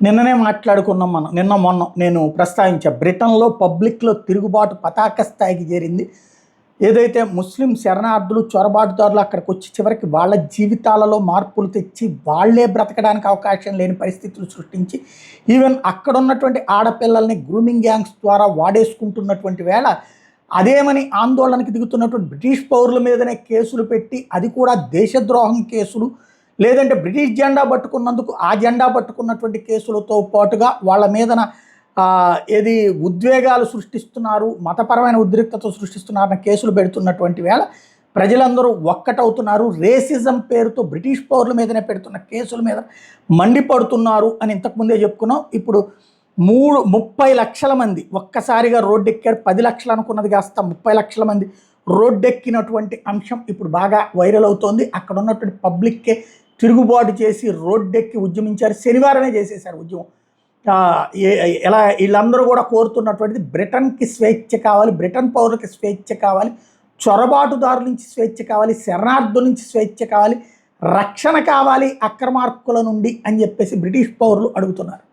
నిన్ననే మాట్లాడుకున్నాం మనం. నిన్న మొన్న నేను ప్రస్తావించా. బ్రిటన్‌లో పబ్లిక్‌లో తిరుగుబాటు పతాక స్థాయికి చేరింది. ఏదైతే ముస్లిం శరణార్థులు, చొరబాటుదారులు అక్కడికొచ్చి చివరికి వాళ్ళ జీవితాలలో మార్పులు తెచ్చి, వాళ్ళే బ్రతకడానికి అవకాశం లేని పరిస్థితులు సృష్టించి, ఈవెన్ అక్కడున్నటువంటి ఆడపిల్లల్ని గ్రూమింగ్ గ్యాంగ్స్ ద్వారా వాడేసుకుంటున్నటువంటి వేళ, అదేమని ఆందోళనకి దిగుతున్నటువంటి బ్రిటిష్ పౌరుల మీదనే కేసులు పెట్టి, అది కూడా దేశద్రోహం కేసులు, లేదంటే బ్రిటిష్ జెండా పట్టుకున్నందుకు ఆ జెండా పట్టుకున్నటువంటి కేసులతో పాటుగా వాళ్ళ మీదన ఏది ఉద్వేగాలు సృష్టిస్తున్నారు, మతపరమైన ఉద్రిక్తత సృష్టిస్తున్నారన్న కేసులు పెడుతున్నటువంటి వేళ ప్రజలందరూ ఒక్కటవుతున్నారు. రేసిజం పేరుతో బ్రిటిష్ పౌరుల మీదనే పెడుతున్న కేసుల మీద మండిపడుతున్నారు అని ఇంతకుముందే చెప్పుకున్నాం. ఇప్పుడు 30 లక్షల మంది ఒక్కసారిగా రోడ్డెక్కారు. 10 లక్షలు అనుకున్నది కాస్త 30 లక్షల మంది రోడ్డెక్కినటువంటి అంశం ఇప్పుడు బాగా వైరల్ అవుతోంది. అక్కడ ఉన్నటువంటి పబ్లిక్కే తిరుగుబాటు చేసి రోడ్డెక్కి ఉద్యమించారు. శనివారమే చేసేశారు ఉద్యమం. ఎలా వీళ్ళందరూ కూడా కోరుతున్నటువంటిది బ్రిటన్కి స్వేచ్ఛ కావాలి, బ్రిటన్ పౌరులకి స్వేచ్ఛ కావాలి, చొరబాటుదారుల నుంచి స్వేచ్ఛ కావాలి, శరణార్థుల నుంచి స్వేచ్ఛ కావాలి, రక్షణ కావాలి అక్రమార్కుల నుండి అని చెప్పేసి బ్రిటిష్ పౌరులు అడుగుతున్నారు.